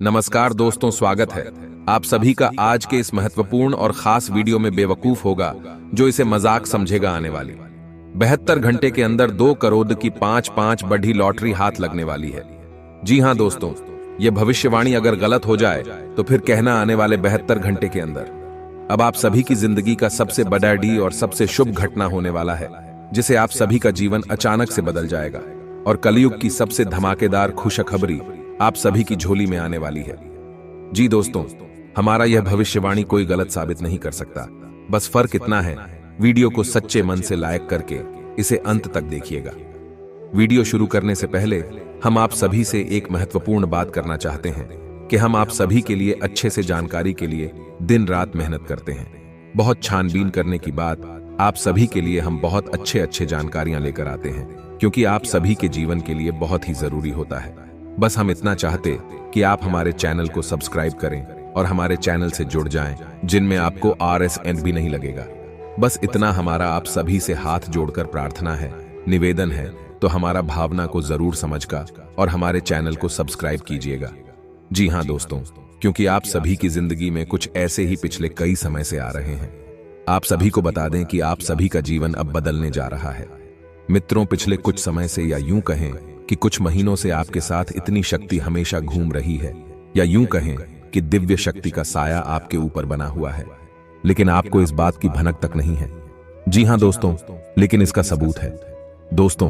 नमस्कार दोस्तों, स्वागत है आप सभी का आज के इस महत्वपूर्ण और खास वीडियो में। बेवकूफ होगा जो इसे मजाक समझेगा। आने वाली 72 घंटे के अंदर 2 करोड़ की 5-5 बड़ी लॉटरी हाथ लगने वाली है। जी हां दोस्तों, यह भविष्यवाणी अगर गलत हो जाए तो फिर कहना आने वाले 72 घंटे के अंदर अब आप सभी की जिंदगी का सबसे बड़ा डी और सबसे शुभ घटना होने वाला है, जिसे आप सभी का जीवन अचानक से बदल जाएगा और कलयुग की सबसे धमाकेदार खुशखबरी आप सभी की झोली में आने वाली है। जी दोस्तों, हमारा यह भविष्यवाणी कोई गलत साबित नहीं कर सकता। बस फर्क इतना है, वीडियो को सच्चे मन से लाइक करके इसे अंत तक देखिएगा। वीडियो शुरू करने से पहले हम आप सभी से एक महत्वपूर्ण बात करना चाहते हैं कि हम आप सभी के लिए अच्छे से जानकारी के लिए दिन रात मेहनत करते हैं। बहुत छानबीन करने की बाद आप सभी के लिए हम बहुत अच्छे जानकारियां लेकर आते हैं, क्योंकि आप सभी के जीवन के लिए बहुत ही जरूरी होता है। बस हम इतना चाहते कि आप हमारे चैनल को सब्सक्राइब करें और हमारे चैनल से जुड़ जाएं, जिनमें आपको RSN भी नहीं लगेगा। बस इतना हमारा आप सभी से हाथ जोड़कर प्रार्थना है, निवेदन है, तो हमारा भावना को जरूर समझकर और हमारे चैनल को सब्सक्राइब कीजिएगा। जी हां दोस्तों, क्योंकि आप सभी की जिंदगी में कुछ ऐसे ही पिछले कई समय से आ रहे हैं। आप सभी को बता दें कि आप सभी का जीवन अब बदलने जा रहा है। मित्रों, पिछले कुछ समय से या यूं कहें कि कुछ महीनों से आपके साथ इतनी शक्ति हमेशा घूम रही है, या यूं कहें कि दिव्य शक्ति का साया आपके ऊपर बना हुआ है, लेकिन आपको इस बात की भनक तक नहीं है। जी हां दोस्तों, लेकिन इसका सबूत है। दोस्तों,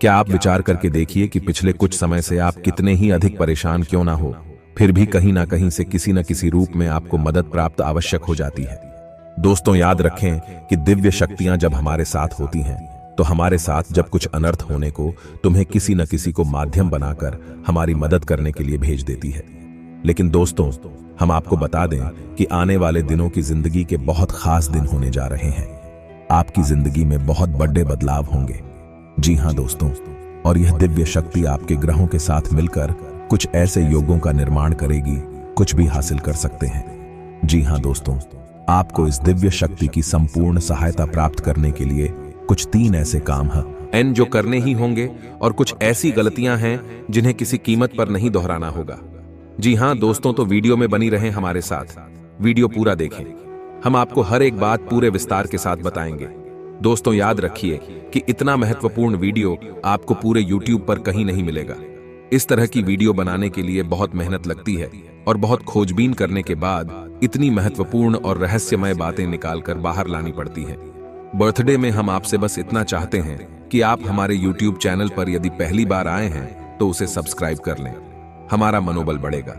क्या आप विचार करके देखिए कि पिछले कुछ समय से आप कितने ही अधिक परेशान क्यों ना हो, फिर भी कहीं ना कहीं से किसी न किसी रूप में आपको मदद प्राप्त आवश्यक हो जाती है। दोस्तों, याद रखें कि दिव्य शक्तियां जब हमारे साथ होती हैं तो हमारे साथ जब कुछ अनर्थ होने को तुम्हें किसी न किसी को माध्यम बनाकर हमारी मदद करने के लिए भेज देती है। लेकिन दोस्तों, हम आपको बता दें कि आने वाले दिनों की जिंदगी के बहुत खास दिन होने जा रहे हैं। आपकी जिंदगी में बहुत बड़े बदलाव होंगे। जी हां दोस्तों, और यह दिव्य शक्ति आपके ग्रहों के साथ मिलकर कुछ ऐसे योगों का निर्माण करेगी, कुछ भी हासिल कर सकते हैं। जी हां दोस्तों, आपको इस दिव्य शक्ति की संपूर्ण सहायता प्राप्त करने के लिए कुछ 3 ऐसे काम हैं जो करने ही होंगे, और कुछ ऐसी गलतियां हैं जिन्हें किसी कीमत पर नहीं दोहराना होगा। जी हां दोस्तों, तो वीडियो में बनी रहें हमारे साथ, वीडियो पूरा देखें। हम आपको हर एक बात पूरे विस्तार के साथ बताएंगे। दोस्तों, याद रखिए कि इतना महत्वपूर्ण वीडियो आपको पूरे YouTube पर कहीं नहीं मिलेगा। इस तरह की वीडियो बनाने के लिए बहुत मेहनत लगती है और बहुत खोजबीन करने के बाद इतनी महत्वपूर्ण और रहस्यमय बातें निकालकर बाहर लानी पड़ती हैं। बर्थडे में हम आपसे बस इतना चाहते हैं कि आप हमारे YouTube चैनल पर यदि पहली बार आए हैं तो उसे सब्सक्राइब कर लें, हमारा मनोबल बढ़ेगा।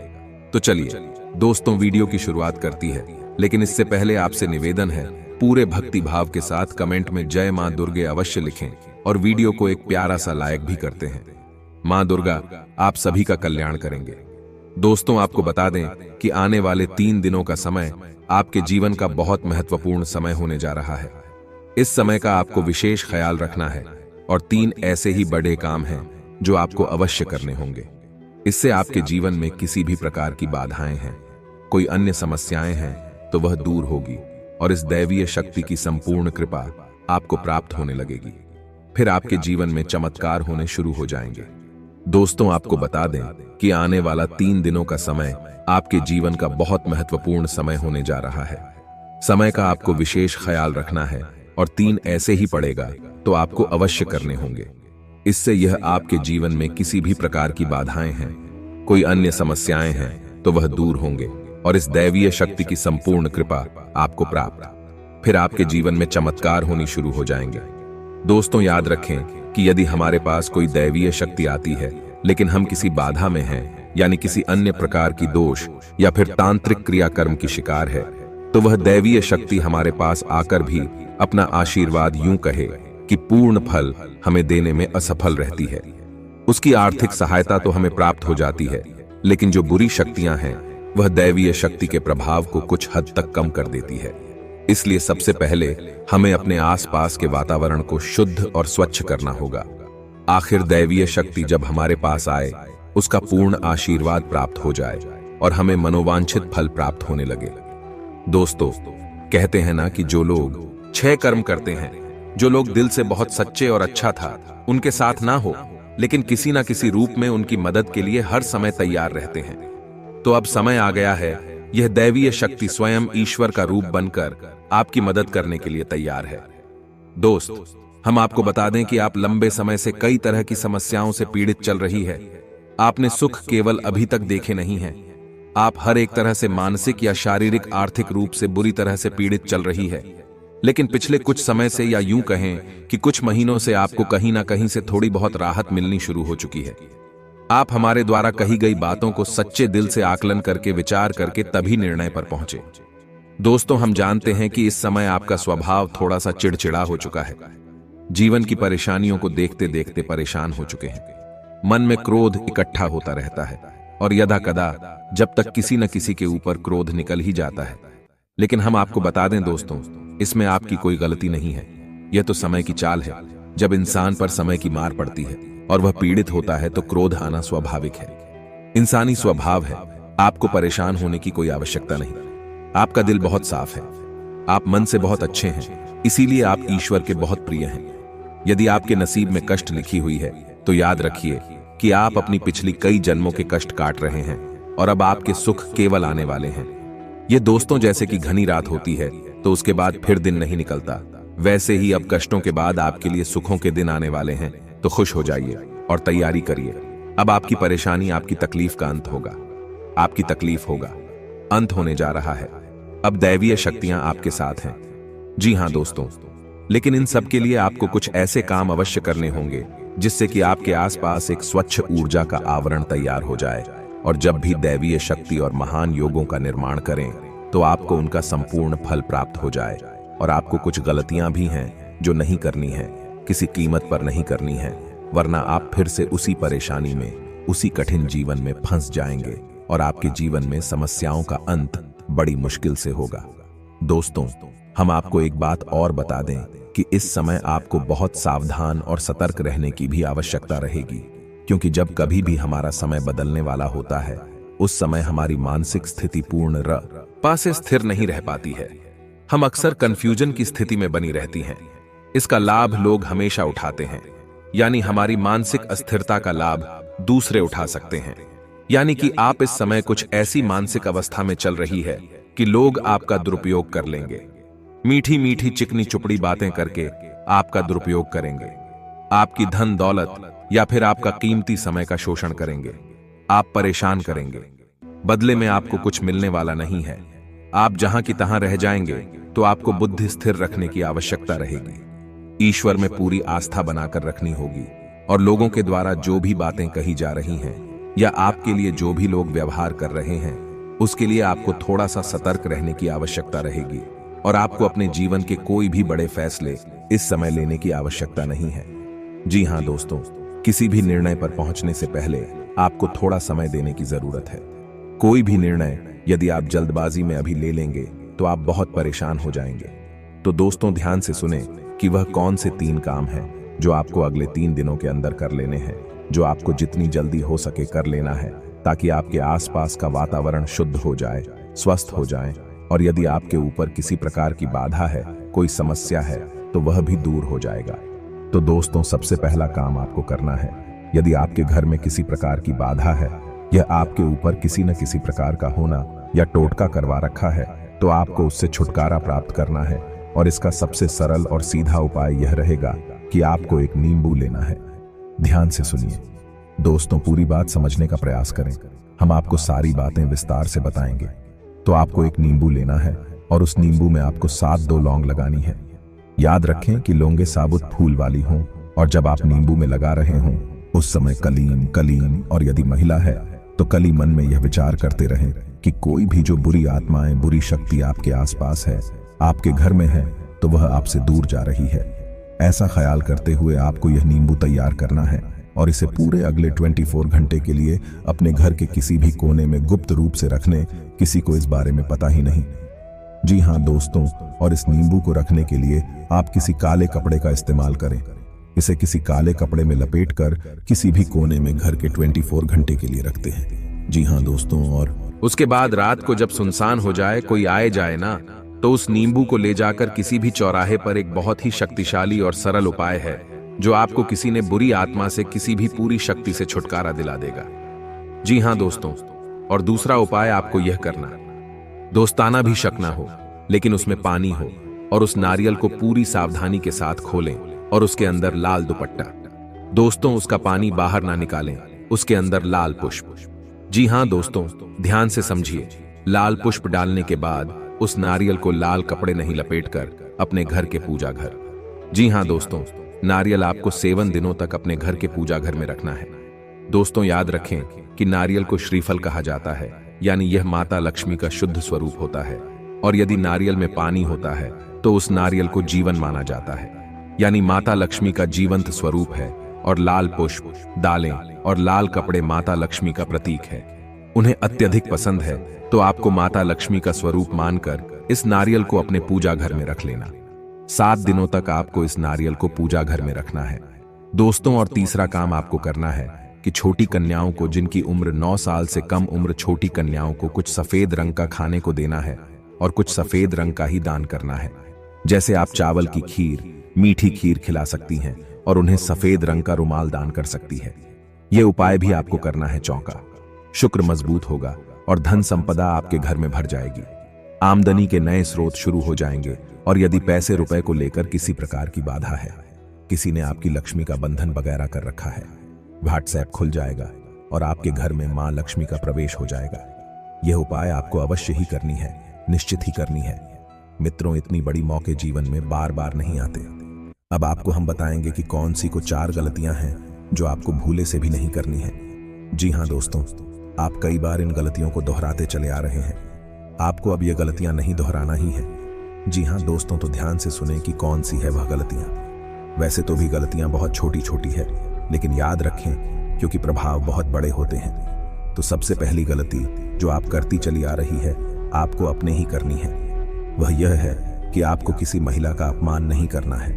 तो चलिए दोस्तों, वीडियो की शुरुआत करती है, लेकिन इससे पहले आपसे निवेदन है, पूरे भक्ति भाव के साथ कमेंट में जय मां दुर्गे अवश्य लिखें और वीडियो को एक प्यारा सा लाइक भी करते हैं। मां दुर्गा आप सभी का कल्याण करेंगे। दोस्तों, आपको बता दें कि आने वाले 3 दिनों का समय आपके जीवन का बहुत महत्वपूर्ण समय होने जा रहा है। इस समय का आपको विशेष ख्याल रखना है और 3 ऐसे ही बड़े काम हैं जो आपको अवश्य करने होंगे। इससे आपके जीवन में किसी भी प्रकार की बाधाएं हैं, कोई अन्य समस्याएं हैं तो वह दूर होगी और इस दैवीय शक्ति की संपूर्ण कृपा आपको प्राप्त होने लगेगी। फिर आपके जीवन में चमत्कार होने शुरू हो जाएंगे। दोस्तों, आपको बता दें कि आने वाला 3 दिनों का समय आपके जीवन का बहुत महत्वपूर्ण समय होने जा रहा है। समय का आपको विशेष ख्याल रखना है और 3 ऐसे ही पड़ेगा तो आपको अवश्य करने होंगे। इससे यह आपके जीवन में किसी भी प्रकार की बाधाएं हैं, कोई अन्य समस्याएं हैं तो वह दूर होंगे और इस दैवीय शक्ति की संपूर्ण कृपा आपको प्राप्त। फिर आपके जीवन में चमत्कार होनी शुरू हो जाएंगे। दोस्तों, याद रखें कि यदि हमारे पास कोई दैवीय शक्ति आती है लेकिन हम किसी बाधा में हैं, यानी किसी अन्य प्रकार की दोष या फिर तांत्रिक क्रियाकर्म की शिकार है, तो वह दैवीय शक्ति हमारे पास आकर भी अपना आशीर्वाद यूं कहे कि पूर्ण फल हमें देने में असफल रहती है। उसकी आर्थिक सहायता तो हमें प्राप्त हो जाती है, लेकिन जो बुरी शक्तियां हैं वह दैवीय शक्ति के प्रभाव को कुछ हद तक कम कर देती है। इसलिए सबसे पहले हमें अपने आसपास के वातावरण को शुद्ध और स्वच्छ करना होगा। आखिर दैवीय शक्ति जब हमारे पास आए, उसका पूर्ण आशीर्वाद प्राप्त हो जाए और हमें मनोवांछित फल प्राप्त होने लगे। दोस्तों, कहते हैं ना कि जो लोग 6 कर्म करते हैं, जो लोग दिल से बहुत सच्चे और अच्छा था उनके साथ ना हो, लेकिन किसी ना किसी रूप में उनकी मदद के लिए हर समय तैयार रहते हैं। तो अब समय आ गया है, यह दैवीय शक्ति स्वयं ईश्वर का रूप बनकर आपकी मदद करने के लिए तैयार है। दोस्त, हम आपको बता दें कि आप लंबे समय से कई तरह की समस्याओं से पीड़ित चल रही है। आपने सुख केवल अभी तक देखे नहीं हैं। आप हर एक तरह से मानसिक या शारीरिक आर्थिक रूप से बुरी तरह से पीड़ित चल रही है। लेकिन पिछले कुछ समय से, या यूं कहें कि कुछ महीनों से, आपको कहीं ना कहीं से थोड़ी बहुत राहत मिलनी शुरू हो चुकी है। आप हमारे द्वारा कही गई बातों को सच्चे दिल से आकलन करके, विचार करके तभी निर्णय पर पहुंचे। दोस्तों, हम जानते हैं कि इस समय आपका स्वभाव थोड़ा सा चिड़चिड़ा हो चुका है। जीवन की परेशानियों को देखते देखते परेशान हो चुके हैं। मन में क्रोध इकट्ठा होता रहता है और यदा कदा जब तक किसी न किसी के ऊपर क्रोध निकल ही जाता है। लेकिन हम आपको बता दें दोस्तों, इसमें आपकी कोई गलती नहीं है। यह तो समय की चाल है। जब इंसान पर समय की मार पड़ती है और वह पीड़ित होता है तो क्रोध आना स्वाभाविक है, इंसानी स्वभाव है। आपको परेशान होने की कोई आवश्यकता नहीं। आपका दिल बहुत साफ है, आप मन से बहुत अच्छे हैं, इसीलिए आप ईश्वर के बहुत प्रिय हैं। यदि आपके नसीब में कष्ट लिखी हुई है तो याद रखिए कि आप अपनी पिछली कई जन्मों के कष्ट काट रहे हैं और अब आपके सुख केवल आने वाले हैं। ये दोस्तों जैसे कि घनी रात होती है तो उसके बाद फिर दिन नहीं निकलता, वैसे ही अब कष्टों के बाद आपके लिए सुखों के दिन आने वाले हैं। तो खुश हो जाइए और तैयारी करिए। अब आपकी परेशानी, आपकी तकलीफ का अंत होगा। आपकी तकलीफ होगा, अंत होने जा रहा है। अब दैवीय शक्तियां आपके साथ हैं। जी हां दोस्तों, लेकिन इन सब के लिए आपको कुछ ऐसे काम अवश्य करने होंगे जिससे कि आपके आसपास एक स्वच्छ ऊर्जा का आवरण तैयार हो जाए। और जब भी दैवीय शक्ति और महान योगों का निर्माण करें तो आपको उनका संपूर्ण फल प्राप्त हो जाए। और आपको कुछ गलतियां भी हैं जो नहीं करनी है, किसी कीमत पर नहीं करनी है, वरना आप फिर से उसी परेशानी में, उसी कठिन जीवन में फंस जाएंगे और आपके जीवन में समस्याओं का अंत बड़ी मुश्किल से होगा। दोस्तों, हम आपको एक बात और बता दें कि इस समय आपको बहुत सावधान और सतर्क रहने की भी आवश्यकता रहेगी, क्योंकि जब कभी भी हमारा समय बदलने वाला होता है उस समय हमारी मानसिक स्थिति पूर्ण रूप से स्थिर नहीं रह पाती है। हम अक्सर कंफ्यूजन की स्थिति में बनी रहती हैं। इसका लाभ लोग हमेशा उठाते हैं, यानी हमारी मानसिक अस्थिरता का लाभ दूसरे उठा सकते हैं। यानी कि आप इस समय कुछ ऐसी मानसिक अवस्था में चल रही है कि लोग आपका दुरुपयोग कर लेंगे। मीठी मीठी चिकनी चुपड़ी बातें करके आपका दुरुपयोग करेंगे, आपकी धन दौलत या फिर आपका कीमती समय का शोषण करेंगे, आप परेशान करेंगे। बदले में आपको कुछ मिलने वाला नहीं है। आप जहां की तहां रह जाएंगे। तो आपको बुद्धि स्थिर रखने की आवश्यकता रहेगी। ईश्वर में पूरी आस्था बनाकर रखनी होगी और लोगों के द्वारा जो भी बातें कही जा रही हैं या आपके लिए जो भी लोग व्यवहार कर रहे हैं उसके लिए आपको थोड़ा सा सतर्क रहने की आवश्यकता रहेगी। और आपको अपने जीवन के कोई भी बड़े फैसले इस समय लेने की आवश्यकता नहीं है। जी हां दोस्तों, किसी भी निर्णय पर पहुंचने से पहले आपको थोड़ा समय देने की जरूरत है। कोई भी निर्णय यदि आप जल्दबाजी में अभी ले लेंगे तो आप बहुत परेशान हो जाएंगे। तो दोस्तों, ध्यान से सुने कि वह कौन से 3 काम हैं जो आपको अगले 3 दिनों के अंदर कर लेने हैं, जो आपको जितनी जल्दी हो सके कर लेना है, ताकि आपके आसपास का वातावरण शुद्ध हो जाए, स्वस्थ हो जाए। और यदि आपके ऊपर किसी प्रकार की बाधा है, कोई समस्या है, तो वह भी दूर हो जाएगा। तो दोस्तों, सबसे पहला काम आपको करना है, यदि आपके घर में किसी प्रकार की बाधा है या आपके ऊपर किसी न किसी प्रकार का होना या टोटका करवा रखा है, तो आपको उससे छुटकारा प्राप्त करना है। और इसका सबसे सरल और सीधा उपाय यह रहेगा कि आपको एक नींबू लेना है। ध्यान से सुनिए दोस्तों, पूरी बात समझने का प्रयास करें। हम आपको सारी बातें विस्तार से बताएंगे। तो आपको एक नींबू लेना है और उस नींबू में आपको 7 लौंग लगानी है। याद रखें कि लौंगे साबुत फूल वाली हों और जब आप नींबू में लगा रहे हों उस समय कलीम कलीम, और यदि महिला है तो कली मन में यह विचार करते रहें कि कोई भी जो बुरी आत्माएं, बुरी शक्ति आपके आसपास है, आपके घर में है, तो वह आपसे दूर जा रही है। ऐसा ख्याल करते हुए आपको यह नींबू तैयार करना है और इसे पूरे अगले 24 घंटे के लिए अपने घर के किसी भी कोने में गुप्त रूप से रखने, किसी को इस बारे में पता ही नहीं। जी हां दोस्तों, और इस नींबू को रखने के लिए आप किसी काले कपड़े का इस्तेमाल करें। इसे किसी काले कपड़े में लपेटकर किसी भी कोने में घर के 24 घंटे के लिए रखते हैं। जी हां दोस्तों, और उसके बाद रात को जब सुनसान हो जाए, कोई आए जाए ना, तो उस नींबू को ले जाकर किसी भी चौराहे पर, एक बहुत ही शक्तिशाली और सरल उपाय है जो आपको किसी ने बुरी आत्मा से, किसी भी पूरी शक्ति से छुटकारा दिला देगा। जी हां दोस्तों, और दूसरा उपाय आपको यह करना, दोस्ताना भी शक ना हो लेकिन उसमें पानी हो, और उस नारियल को पूरी सावधानी के साथ खोलें और उसके अंदर लाल दुपट्टा, दोस्तों उसका पानी बाहर ना निकालें, उसके अंदर लाल पुष्प। जी हां दोस्तों, ध्यान से समझिए, लाल पुष्प डालने के बाद उस नारियल को लाल कपड़े नहीं लपेटकर अपने घर के पूजा घर, जी हां दोस्तों, नारियल आपको 7 दिनों तक अपने घर के पूजा घर में रखना है। दोस्तों याद रखें कि नारियल को श्रीफल कहा जाता है, यानी यह माता लक्ष्मी का शुद्ध स्वरूप होता है, और यदि नारियल में पानी होता है तो उस नारियल को जीवन माना जाता है, यानी माता लक्ष्मी का जीवंत स्वरूप है, और लाल पुष्प, दालें और लाल कपड़े माता लक्ष्मी का प्रतीक है। उन्हें अत्यधिक पसंद है, तो आपको माता लक्ष्मी का स्वरूप मानकर इस नारियल को अपने पूजा घर में रख लेना। 7 दिनों तक आपको इस नारियल को पूजा घर में रखना है दोस्तों। और तीसरा काम आपको करना है कि छोटी कन्याओं को, जिनकी उम्र 9 साल से कम उम्र छोटी कन्याओं को, कुछ सफेद रंग का खाने को देना है और कुछ सफेद रंग का ही दान करना है। जैसे आप चावल की खीर, मीठी खीर खिला सकती हैं और उन्हें सफेद रंग का रुमाल दान कर सकती है। यह उपाय भी आपको करना है चौका। शुक्र मजबूत होगा और धन संपदा आपके घर में भर जाएगी। आमदनी के नए स्रोत शुरू हो जाएंगे, और यदि पैसे रुपए को लेकर किसी प्रकार की बाधा है, किसी ने आपकी लक्ष्मी का बंधन वगैरह कर रखा है, व्हाट्सएप खुल जाएगा और आपके घर में मां लक्ष्मी का प्रवेश हो जाएगा। यह उपाय आपको अवश्य ही करनी है, निश्चित ही करनी है मित्रों। इतनी बड़ी मौके जीवन में बार बार नहीं आते। अब आपको हम बताएंगे कि कौन सी को 4 गलतियां हैं जो आपको भूले से भी नहीं करनी है। जी हां दोस्तों, आप कई बार इन गलतियों को दोहराते चले आ रहे हैं। आपको अब ये गलतियां नहीं दोहराना ही है। जी हां दोस्तों, तो ध्यान से सुने कि कौन सी है वह गलतियां। वैसे तो भी गलतियां बहुत छोटी छोटी है, लेकिन याद रखें क्योंकि प्रभाव बहुत बड़े होते हैं। तो सबसे पहली गलती जो आप करती चली आ रही है, आपको अपने ही करनी है। वह यह है कि आपको किसी महिला का अपमान नहीं करना है।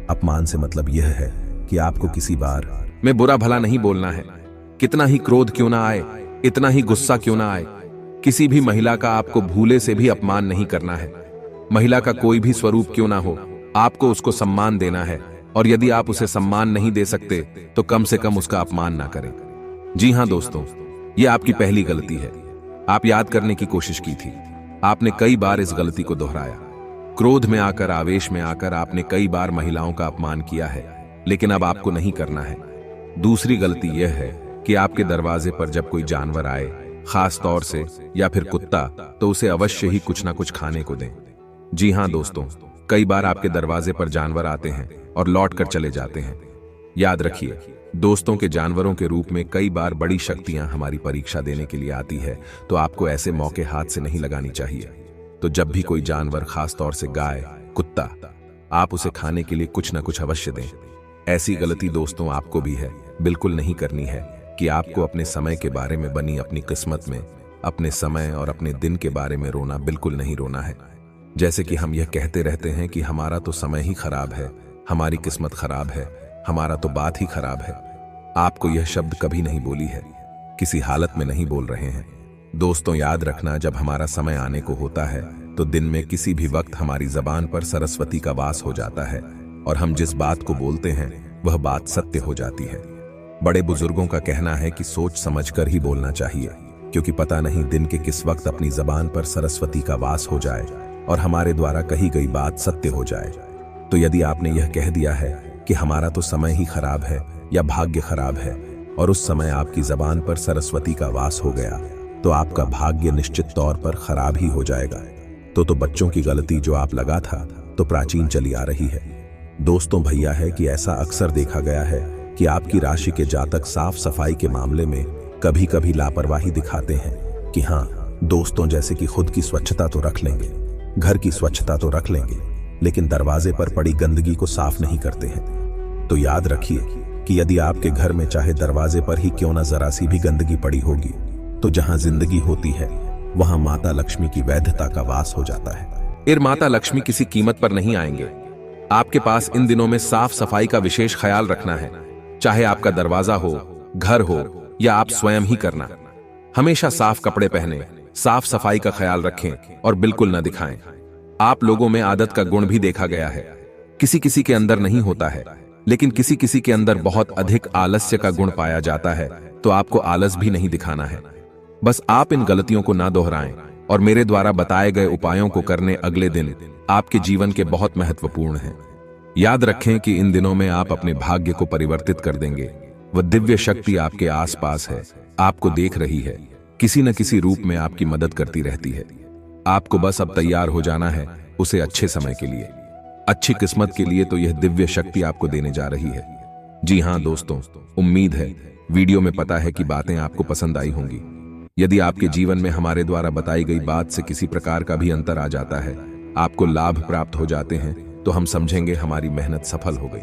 अपमान से मतलब यह है कि आपको किसी बार में बुरा भला नहीं बोलना है। कितना ही क्रोध क्यों ना आए, इतना ही गुस्सा क्यों ना आए, किसी भी महिला का आपको भूले से भी अपमान नहीं करना है। महिला का कोई भी स्वरूप क्यों ना हो, आपको उसको सम्मान देना है, और यदि आप उसे सम्मान नहीं दे सकते तो कम से कम उसका अपमान ना करें। जी हां दोस्तों, यह आपकी पहली गलती है। आप याद करने की कोशिश की थी, आपने कई बार इस गलती को दोहराया। क्रोध में आकर, आवेश में आकर आपने कई बार महिलाओं का अपमान किया है, लेकिन अब आपको नहीं करना है। दूसरी गलती यह है कि आपके दरवाजे पर जब कोई जानवर आए, खास तौर से या फिर कुत्ता, तो उसे अवश्य ही कुछ ना कुछ खाने को दें। जी हां दोस्तों, कई बार आपके दरवाजे पर जानवर आते हैं और लौट कर चले जाते हैं। याद रखिए दोस्तों, के जानवरों के रूप में कई बार बड़ी शक्तियां हमारी परीक्षा देने के लिए आती है, तो आपको ऐसे मौके हाथ से नहीं लगानी चाहिए। तो जब भी कोई जानवर, खास तौर से गाय, कुत्ता, आप उसे खाने के लिए कुछ ना कुछ अवश्य दें। ऐसी गलती दोस्तों आपको भी है, बिल्कुल नहीं करनी है कि आपको अपने समय के बारे में बनी अपनी किस्मत में, अपने समय और अपने दिन के बारे में रोना बिल्कुल नहीं रोना है। जैसे कि हम यह कहते रहते हैं कि हमारा तो समय ही खराब है, हमारी किस्मत खराब है, हमारा तो बात ही खराब है। आपको यह शब्द कभी नहीं बोली है, किसी हालत में नहीं बोल रहे हैं। दोस्तों याद रखना, जब हमारा समय आने को होता है तो दिन में किसी भी वक्त हमारी जबान पर सरस्वती का वास हो जाता है, और हम जिस बात को बोलते हैं वह बात सत्य हो जाती है। बड़े बुजुर्गों का कहना है कि सोच समझकर ही बोलना चाहिए, क्योंकि पता नहीं दिन के किस वक्त अपनी जबान पर सरस्वती का वास हो जाए और हमारे द्वारा कही गई बात सत्य हो जाए। तो यदि आपने यह कह दिया है कि हमारा तो समय ही खराब है या भाग्य खराब है, और उस समय आपकी जबान पर सरस्वती का वास हो गया, तो आपका भाग्य निश्चित तौर पर खराब ही हो जाएगा। तो बच्चों की गलती जो आप लगा था तो प्राचीन चली आ रही है। दोस्तों भैया है कि ऐसा अक्सर देखा गया है कि आपकी राशि के जातक साफ सफाई के मामले में कभी कभी लापरवाही दिखाते हैं कि हाँ दोस्तों, जैसे कि खुद की स्वच्छता तो रख लेंगे, घर की स्वच्छता तो रख लेंगे, लेकिन दरवाजे पर पड़ी गंदगी को साफ नहीं करते हैं। तो याद रखिए कि यदि आपके घर में चाहे दरवाजे पर ही क्यों न जरा सी भी गंदगी पड़ी होगी, तो जहां जिंदगी होती है वहां माता लक्ष्मी की वैधता का वास हो जाता है। माता लक्ष्मी किसी कीमत पर नहीं आएंगे। आपके पास इन दिनों में साफ सफाई का विशेष ख्याल रखना है, चाहे आपका दरवाजा हो, घर हो या आप स्वयं ही करना। हमेशा साफ कपड़े पहने, साफ सफाई का ख्याल रखें और बिल्कुल न दिखाएं। आप लोगों में आदत का गुण भी देखा गया है, किसी किसी के अंदर नहीं होता है, लेकिन किसी किसी के अंदर बहुत अधिक आलस्य का गुण पाया जाता है, तो आपको आलस भी नहीं दिखाना है। बस आप इन गलतियों को ना दोहराएं और मेरे द्वारा बताए गए उपायों को करने अगले दिन आपके जीवन के बहुत महत्वपूर्ण हैं। याद रखें कि इन दिनों में आप अपने भाग्य को परिवर्तित कर देंगे। वह दिव्य शक्ति आपके आसपास है, आपको देख रही है, किसी न किसी रूप में आपकी मदद करती रहती है। आपको बस अब तैयार हो जाना है उसे अच्छे समय के लिए, अच्छी किस्मत के लिए। तो यह दिव्य शक्ति आपको देने जा रही है। जी हाँ दोस्तों, उम्मीद है वीडियो में पता है कि बातें आपको पसंद आई होंगी। यदि आपके जीवन में हमारे द्वारा बताई गई बात से किसी प्रकार का भी अंतर आ जाता है, आपको लाभ प्राप्त हो जाते हैं, तो हम समझेंगे हमारी मेहनत सफल हो गई।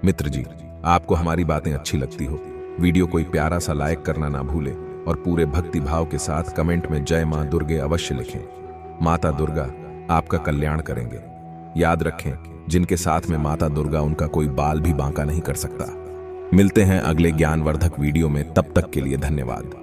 मित्र जी, आपको हमारी बातें अच्छी लगती हो, वीडियो को एक प्यारा सा लाइक करना ना भूलें और पूरे भक्ति भाव के साथ कमेंट में जय मां दुर्गे अवश्य लिखें। माता दुर्गा आपका कल्याण करेंगे। याद रखें, जिनके साथ में माता दुर्गा, उनका कोई बाल भी बांका नहीं कर सकता। मिलते हैं अगले ज्ञानवर्धक वीडियो में, तब तक के लिए धन्यवाद।